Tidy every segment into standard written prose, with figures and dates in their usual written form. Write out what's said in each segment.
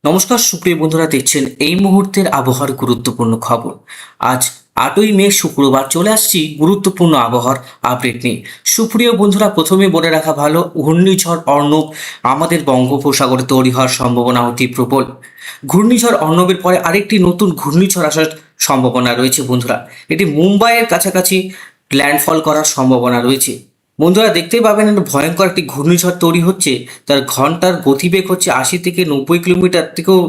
নমস্কার সুপ্রিয় বন্ধুরা, দেখছেন এই মুহূর্তের আবহাওয়ার গুরুত্বপূর্ণ খবর। আজ 8ই মে শুক্রবার চলে আসছি গুরুত্বপূর্ণ আবহাওয়ার আপডেট নিয়ে। সুপ্রিয় বন্ধুরা, প্রথমে বলে রাখা ভালো, ঘূর্ণিঝড় অর্ণব আমাদের বঙ্গোপসাগরে তৈরি হওয়ার সম্ভাবনা অতি প্রবল। ঘূর্ণিঝড় অর্ণবের পরে আরেকটি নতুন ঘূর্ণিঝড় আসার সম্ভাবনা রয়েছে বন্ধুরা। এটি মুম্বাইয়ের কাছাকাছি ল্যান্ডফল করার সম্ভাবনা রয়েছে। বন্ধুরা, দেখতেই পাবেন একটা ভয়ঙ্কর একটি ঘূর্ণিঝড় তৈরি হচ্ছে। তার ঘন্টার গতিবেগ হচ্ছে 80 থেকে 90 কিলোমিটার থেকেও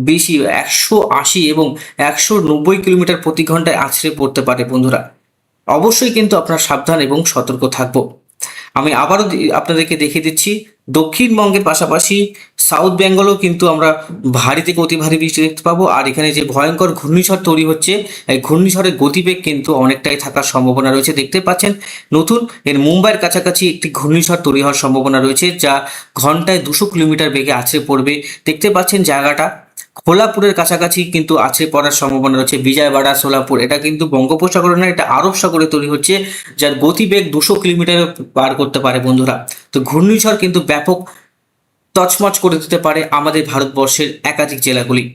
বেশি, 180 এবং 190 কিলোমিটার প্রতি ঘন্টায় আছড়ে পড়তে পারে বন্ধুরা। অবশ্যই কিন্তু আপনারা সাবধান এবং সতর্ক থাকবো। আমি আবারও আপনাদেরকে দেখিয়ে দিচ্ছি, দক্ষিণবঙ্গের পাশাপাশি সাউথ বেঙ্গলও কিন্তু আমরা ভারী থেকে অতি ভারী বৃষ্টি দেখতে পাবো। আর এখানে যে ভয়ঙ্কর ঘূর্ণিঝড় তৈরি হচ্ছে, এই ঘূর্ণিঝড়ের গতিবেগ কিন্তু অনেকটাই থাকার সম্ভাবনা রয়েছে। দেখতে পাচ্ছেন নতুন এর মুম্বাইয়ের কাছাকাছি একটি ঘূর্ণিঝড় তৈরি হওয়ার সম্ভাবনা রয়েছে, যা ঘন্টায় 200 কিলোমিটার বেগে আছড়ে পড়বে। দেখতে পাচ্ছেন জায়গাটা কোলাপুরের কাছাকাছি কিন্তু আছড়ে পড়ার সম্ভাবনা রয়েছে। বিজয়বাড়া, সোলাপুর, এটা কিন্তু বঙ্গোপসাগরে না, এটা আরব সাগরে তৈরি হচ্ছে, যার গতিবেগ 200 কিলোমিটার পার করতে পারে বন্ধুরা। তো ঘূর্ণিঝড় কিন্তু ব্যাপক তছমছ করে দিতে পারে আমাদের ভারতবর্ষের একাধিক জেলাগুলি।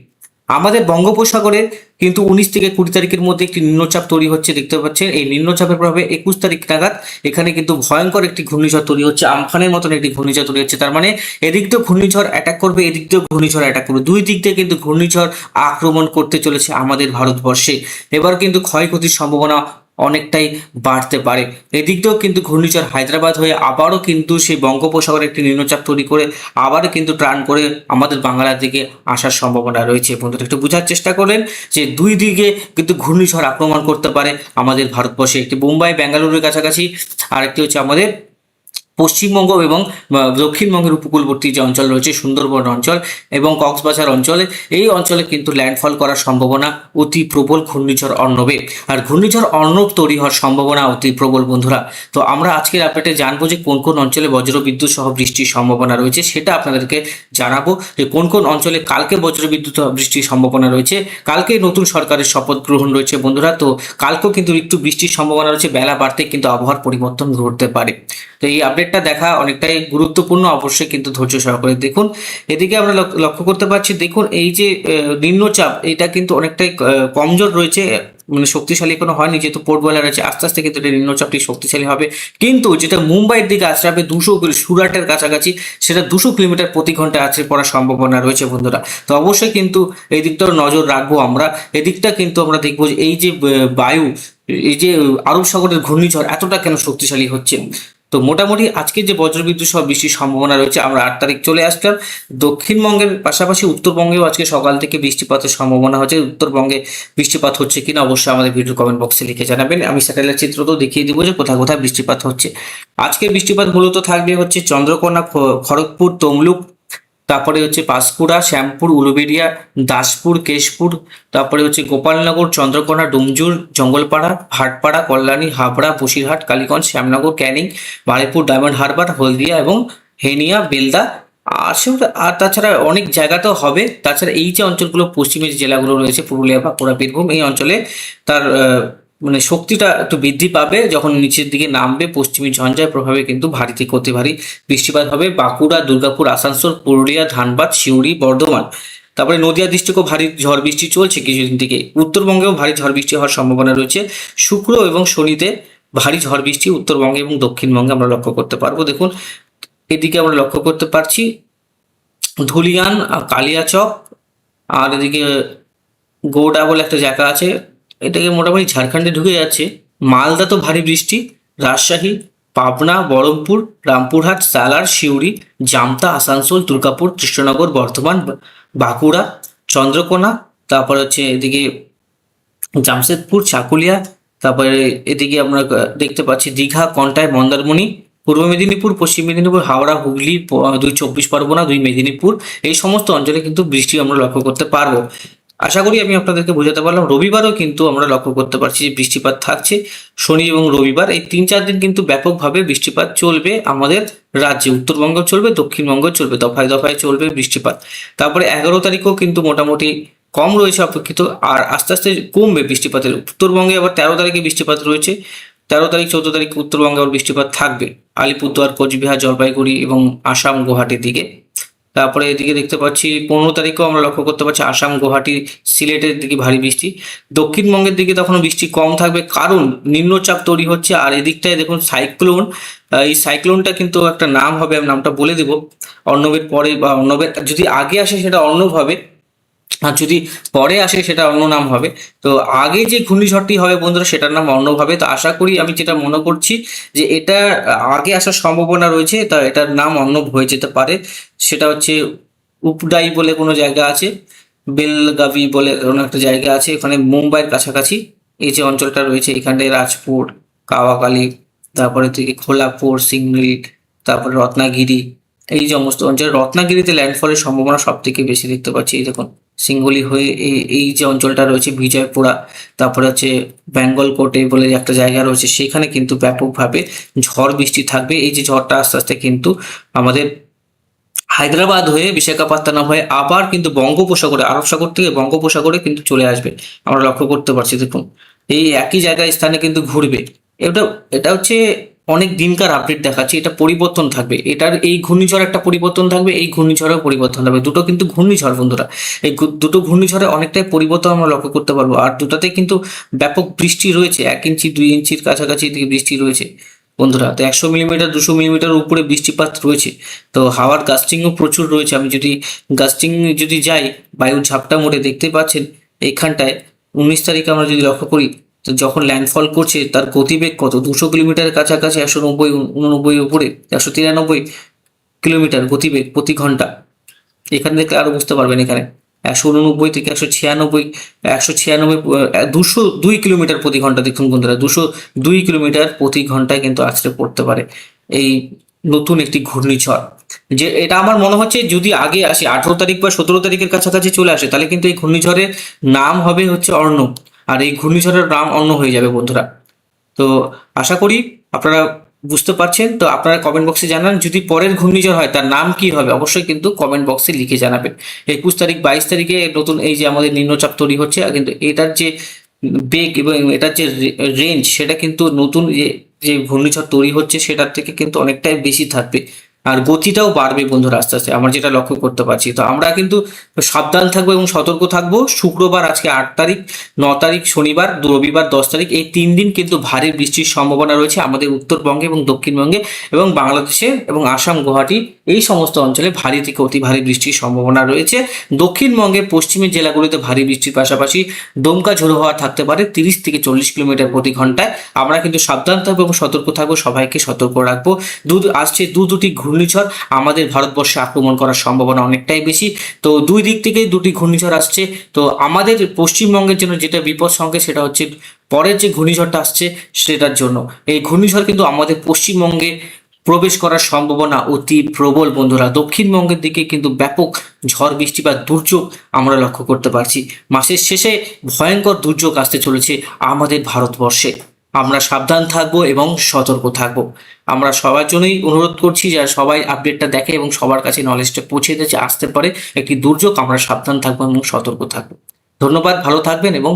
আমাদের বঙ্গোপসাগরে কিন্তু 19 থেকে 20 তারিখের মধ্যে একটি নিম্নচাপ তৈরি হচ্ছে। দেখতে পাচ্ছেন এই নিম্নচাপের প্রভাবে 21 তারিখ নাগাদ এখানে কিন্তু ভয়ঙ্কর একটি ঘূর্ণিঝড় তৈরি হচ্ছে, আমফানের মতন একটি ঘূর্ণিঝড় তৈরি হচ্ছে। তার মানে এদিক দিয়েও ঘূর্ণিঝড় অ্যাটাক করবে, এদিক দিয়েও ঘূর্ণিঝড় অ্যাটাক করবে, দুই দিক দিয়ে কিন্তু ঘূর্ণিঝড় আক্রমণ করতে চলেছে আমাদের ভারতবর্ষে। এবার কিন্তু ক্ষয়ক্ষতির সম্ভাবনা অনেকটাই বাড়তে পারে। এদিক দিয়েও কিন্তু ঘূর্ণিঝড় হায়দ্রাবাদ হয়ে আবারও কিন্তু সেই বঙ্গোপসাগরে একটি নিম্নচাপ তৈরি করে আবারও কিন্তু টার্ন করে আমাদের বাংলার দিকে আসার সম্ভাবনা রয়েছে। বন্ধুরা, একটু বোঝার চেষ্টা করলেন যে দুই দিকে কিন্তু ঘূর্ণিঝড় আক্রমণ করতে পারে আমাদের ভারতবর্ষে। একটি মুম্বাই বেঙ্গালুরুর কাছাকাছি, আর একটি হচ্ছে আমাদের পশ্চিমবঙ্গ এবং দক্ষিণবঙ্গের উপকূলবর্তী যে অঞ্চল রয়েছে, সুন্দরবন অঞ্চল এবং কক্সবাজার অঞ্চলে, এই অঞ্চলে কিন্তু ল্যান্ডফল করার সম্ভাবনা অতি প্রবল ঘূর্ণিঝড় অর্ণবে। আর ঘূর্ণিঝড় অর্ণব তৈরি হওয়ার সম্ভাবনা অতি প্রবল বন্ধুরা। তো আমরা আজকের আপডেটে জানবো যে কোন কোন অঞ্চলে বজ্রবিদ্যুৎ সহ বৃষ্টির সম্ভাবনা রয়েছে, সেটা আপনাদেরকে জানাবো যে কোন কোন অঞ্চলে কালকে বজ্রবিদ্যুৎ বৃষ্টির সম্ভাবনা রয়েছে। কালকে নতুন সরকারের শপথ গ্রহণ রয়েছে বন্ধুরা। তো কালকেও কিন্তু একটু বৃষ্টির সম্ভাবনা রয়েছে, বেলা বাড়তে কিন্তু আবহাওয়ার পরিবর্তন ঘটতে পারে। তো এই আপডেটটা দেখা অনেকটাই গুরুত্বপূর্ণ, অবশ্যই কিন্তু ধৈর্য সহকারে দেখুন। এদিকে আমরা লক্ষ্য করতে পারছি, দেখুন এই যে নিম্নচাপ, এটা কিন্তু অনেকটাই কমজোর রয়েছে, মানে শক্তিশালী কোনো হয়নি, যেহেতু পোর্টবেলা রয়েছে। আস্তে আস্তে কিন্তু এটা নিম্নচাপটি শক্তিশালী হবে, কিন্তু যেটা মুম্বাইয়ের দিকে আছড়াবে 200 সুরাটের কাছাকাছি, সেটা 200 কিলোমিটার প্রতি ঘন্টায় আছড়ে পড়ার সম্ভাবনা রয়েছে বন্ধুরা। তো অবশ্যই কিন্তু এই দিকটাও নজর রাখবো আমরা। এদিকটা কিন্তু আমরা দেখবো যে এই যে বায়ু, এই যে আরব সাগরের ঘূর্ণিঝড় এতটা কেন শক্তিশালী হচ্ছে। তো মোটামুটি আজকে যে বজ্রবিদ্যুৎ সহ বৃষ্টির সম্ভাবনা রয়েছে, আমরা 8 তারিখ চলে আসলাম। দক্ষিণবঙ্গের পাশাপাশি উত্তরবঙ্গেও আজকে সকাল থেকে বৃষ্টিপাতের সম্ভাবনা হচ্ছে। উত্তরবঙ্গে বৃষ্টিপাত হচ্ছে কিনা অবশ্যই আমাদের ভিডিও কমেন্ট বক্সে লিখে জানাবেন। আমি স্যাটেলাইট চিত্র তো দেখিয়ে দিব যে কোথায় কোথায় বৃষ্টিপাত হচ্ছে। আজকে বৃষ্টিপাত মূলত থাকবে হচ্ছে চন্দ্রকোনা, খড়গপুর, তমলুক, তারপরে হচ্ছে পাঁশকুড়া, শ্যামপুর, উলুবেড়িয়া, দাসপুর, কেশপুর, তারপরে হচ্ছে গোপালনগর, চন্দ্রকোনা, ডুমজুর, জঙ্গলপাড়া, ভাটপাড়া, কল্যাণী, হাবড়া, বসিরহাট, কালীগঞ্জ, শ্যামনগর, ক্যানিং, বারুইপুর, ডায়মন্ড হারবার, হলদিয়া এবং হেনিয়া, বেলদা। আর তাছাড়া অনেক জায়গাতেও হবে। তাছাড়া এই যে অঞ্চলগুলো, পশ্চিমে যে জেলাগুলো রয়েছে, পুরুলিয়া, বাঁকুড়া, বীরভূম, এই অঞ্চলে তার মানে শক্তিটা একটু বৃদ্ধি পাবে যখন নিচের দিকে নামবে। পশ্চিমী ঝঞ্ঝার প্রভাবে কিন্তু ভারী থেকে অতি ভারী বৃষ্টিপাত হবে বাঁকুড়া, দুর্গাপুর, আসানসোল, পুরুলিয়া, ধানবাদ, সিউড়ি, বর্ধমান। তারপরে নদিয়া ডিস্ট্রিক্টও ভারী ঝড় বৃষ্টি চলছে কিছুদিন থেকে। উত্তরবঙ্গেও ভারী ঝড় বৃষ্টি হওয়ার সম্ভাবনা রয়েছে। শুক্র এবং শনিতে ভারী ঝড় বৃষ্টি উত্তরবঙ্গে এবং দক্ষিণবঙ্গে আমরা লক্ষ্য করতে পারবো। দেখুন এদিকে আমরা লক্ষ্য করতে পারছি ধুলিয়ান, কালিয়াচক, আর এদিকে গৌডা বলে একটা জায়গা আছে, এটাকে মোটামুটি ঝাড়খণ্ডে ঢুকে যাচ্ছে। মালদা তো ভারী বৃষ্টি, রাজশাহী, পাবনা, বহরমপুর, রামপুরহাট, সালার, সিউড়ি, জামতা, আসানসোল, দুর্গাপুর, কৃষ্ণনগর, বর্ধমান, বাঁকুড়া, চন্দ্রকোনা, তারপরে হচ্ছে এদিকে জামশেদপুর, চাকুলিয়া, তারপরে এদিকে আমরা দেখতে পাচ্ছি দীঘা, কন্টাই, মন্দারমণি, পূর্ব মেদিনীপুর, পশ্চিম মেদিনীপুর, হাওড়া, হুগলি, 2 চব্বিশ পরগনা, 2 মেদিনীপুর, এই সমস্ত অঞ্চলে কিন্তু বৃষ্টি আমরা লক্ষ্য করতে পারবো। আশা করি আমি আপনাদেরকে বোঝাতে পারলাম। রবিবারও কিন্তু আমরা লক্ষ্য করতে পারছি যে বৃষ্টিপাত থাকছে। শনি এবং রবিবার এই 3-4 দিন কিন্তু ব্যাপকভাবে বৃষ্টিপাত চলবে আমাদের রাজ্যে। উত্তরবঙ্গেও চলবে, দক্ষিণবঙ্গেও চলবে, দফায় দফায় চলবে বৃষ্টিপাত। তারপরে 11 তারিখও কিন্তু মোটামুটি কম রয়েছে অপেক্ষিত, আর আস্তে আস্তে কমবে বৃষ্টিপাতের। উত্তরবঙ্গে আবার 13 তারিখে বৃষ্টিপাত রয়েছে। 13 তারিখ 14 তারিখ উত্তরবঙ্গে আবার বৃষ্টিপাত থাকবে, আলিপুরদুয়ার, কোচবিহার, জলপাইগুড়ি এবং আসাম, গুয়াহাটির দিকে। তারপরে এদিকে দেখতে পাচ্ছি 15 তারিখেও আমরা লক্ষ্য করতে পারছি আসাম, গুয়াহাটি, সিলেটের দিকে ভারী বৃষ্টি। দক্ষিণবঙ্গের দিকে তখন বৃষ্টি কম থাকবে, কারণ নিম্নচাপ তৈরি হচ্ছে। আর এদিকটায় দেখুন সাইক্লোন, এই সাইক্লোনটা কিন্তু একটা নাম হবে, আমি নামটা বলে দেবো। অর্ণবের পরে বা অর্ণবের যদি আগে আসে সেটা অর্ণব হবে, আর যদি পরে আসে সেটা অন্য নাম হবে। তো আগে যে ঘূর্ণিঝড়টি হবে বন্ধুরা সেটার নাম অর্ণব হবে। তো আশা করি, আমি যেটা মনে করছি যে এটা আগে আসার সম্ভাবনা রয়েছে, তা এটার নাম অর্ণব হয়ে যেতে পারে। সেটা হচ্ছে উপডাই বলে কোনো জায়গা আছে, বেলগাভি বলে কোনো একটা জায়গা আছে, ওখানে মুম্বাইয়ের কাছাকাছি এই যে অঞ্চলটা রয়েছে, এখানে রাজপুর, কাওয়াকালি, তারপরে থেকে খোলাপুর, সিংড়ি, তারপরে রত্নাগিরি, এই সমস্ত অঞ্চলে রত্নাগিরিতে ল্যান্ডফলের সম্ভাবনা সব থেকে বেশি দেখতে পাচ্ছি। এই দেখুন সিঙ্গুলি হয়ে এই যে অঞ্চলটা রয়েছে বিজয়পুরা, তারপরে হচ্ছে বেঙ্গল কোটে বলে একটা জায়গা রয়েছে, সেখানে কিন্তু ব্যাপকভাবে ঝড় বৃষ্টি থাকবে। এই যে ঝড়টা আস্তে আস্তে কিন্তু আমাদের হায়দ্রাবাদ হয়ে বিশাখাপত্তনম হয়ে আবার কিন্তু বঙ্গোপসাগরে, আরব সাগর থেকে বঙ্গোপসাগরে কিন্তু চলে আসবে, আমরা লক্ষ্য করতে পারছি। দেখুন এই একই জায়গায় স্থানে কিন্তু ঘুরবে। এটা এটা হচ্ছে অনেক দিনকার আপডেট দেখাচ্ছে, এটা পরিবর্তন থাকবে, এটার এই ঘূর্ণিঝড় একটা পরিবর্তন থাকবে, এই ঘূর্ণিঝড়েও পরিবর্তন থাকবে। দুটো কিন্তু ঘূর্ণিঝড় বন্ধুরা, এই দুটো ঘূর্ণিঝড়ে অনেকটাই পরিবর্তন আমরা লক্ষ্য করতে পারবো। আর দুটাতে কিন্তু ব্যাপক বৃষ্টি রয়েছে, 1 ইঞ্চি 2 ইঞ্চির কাছাকাছি দিকে বৃষ্টি রয়েছে বন্ধুরা। তো 100 মিলিমিটার 200 মিলিমিটার উপরে বৃষ্টিপাত রয়েছে। তো হাওয়ার গাস্টিংও প্রচুর রয়েছে। আমি যদি গাস্টিং যদি যাই, বায়ুর ঝাপটা মোড়ে দেখতে পাচ্ছেন এইখানটায় 19 তারিখে আমরা যদি লক্ষ্য করি, তো যখন ল্যান্ডফল করছে তার গতিবেগ কত, 200 কিলোমিটারের কাছাকাছি, 190 89 উপরে, 193 কিলোমিটার গতিবেগ প্রতি ঘন্টা। এখানে দেখলে আরো বুঝতে পারবেন, এখানে 189 থেকে 196, 196, 202 কিলোমিটার প্রতি ঘন্টা। দেখুন বন্ধুরা, 202 কিলোমিটার প্রতি ঘন্টায় কিন্তু আছড়ে পড়তে পারে এই নতুন একটি ঘূর্ণিঝড়। যে এটা আমার মনে হচ্ছে যদি আগে আসে, 18 তারিখ বা 17 তারিখের কাছাকাছি চলে আসে, তাহলে কিন্তু এই ঘূর্ণিঝড়ের নাম হবে হচ্ছে অর্ণব, আর এই ঘূর্ণিঝড়ের নাম অন্য হয়ে যাবে বন্ধুরা। তো আশা করি আপনারা বুঝতে পারছেন। তো আপনারা কমেন্ট বক্সে জানান, যদি পরের ঘূর্ণিঝড় হয় তার নাম কি হবে, অবশ্যই কিন্তু কমেন্ট বক্সে লিখে জানাবেন। 21 তারিখ 22 তারিখে নতুন এই যে আমাদের নিম্নচাপ তৈরি হচ্ছে, আর কিন্তু এটার যে বেগ এবং এটার যে রেঞ্জ, সেটা কিন্তু নতুন যে যে ঘূর্ণিঝড় তৈরি হচ্ছে সেটার থেকে কিন্তু অনেকটাই বেশি থাকবে। আর গতিটাও বাড়বে বন্ধুরা আস্তে আস্তে, আমরা যেটা লক্ষ্য করতে পারছি। তো আমরা কিন্তু সাবধান থাকবো এবং সতর্ক থাকবো। শুক্রবার, আজকে 8 তারিখ, 9 তারিখ শনিবার, রবিবার 10 তারিখ, এই 3 দিন কিন্তু ভারী বৃষ্টির সম্ভাবনা রয়েছে আমাদের উত্তরবঙ্গে এবং দক্ষিণবঙ্গে এবং বাংলাদেশে এবং আসাম, গুয়াহাটি এই সমস্ত অঞ্চলে ভারী থেকে অতি ভারী বৃষ্টির সম্ভাবনা রয়েছে। দক্ষিণবঙ্গের পশ্চিমের জেলাগুলিতে ভারী বৃষ্টির পাশাপাশি দমকা ঝোড়ো হওয়া থাকতে পারে 30 থেকে 40 কিলোমিটার প্রতি ঘন্টায়। আমরা কিন্তু সাবধান থাকবো এবং সতর্ক থাকবো, সবাইকে সতর্ক রাখবো। আসছে দুটি ঘূর্ণিঝড় আমাদের ভারতবর্ষে আক্রমণ করার সম্ভাবনা অনেকটাই বেশি। তো দুই দিক থেকে দুটি ঘূর্ণিঝড় আসছে। তো আমাদের পশ্চিমবঙ্গের জন্য যেটা বিপদ সংকেত, সেটা হচ্ছে পরের যে ঘূর্ণিঝড়টা আসছে সেটার জন্য। এই ঘূর্ণিঝড় কিন্তু আমাদের পশ্চিমবঙ্গে প্রবেশ করার সম্ভাবনা অতি প্রবল বন্ধুরা। দক্ষিণবঙ্গের দিকে কিন্তু ব্যাপক ঝড় বৃষ্টি বা দুর্যোগ আমরা লক্ষ্য করতে পারছি। মাসের শেষে ভয়ঙ্কর দুর্যোগ আসতে চলেছে আমাদের ভারতবর্ষে। আমরা সাবধান থাকবো এবং সতর্ক থাকবো। আমরা সবার জন্যই অনুরোধ করছি যে সবাই আপডেটটা দেখে এবং সবার কাছে নলেজটা পৌঁছে দিতে, আসতে পারে একটি দুর্যোগ, আমরা সাবধান থাকবো এবং সতর্ক থাকবো। ধন্যবাদ, ভালো থাকবেন এবং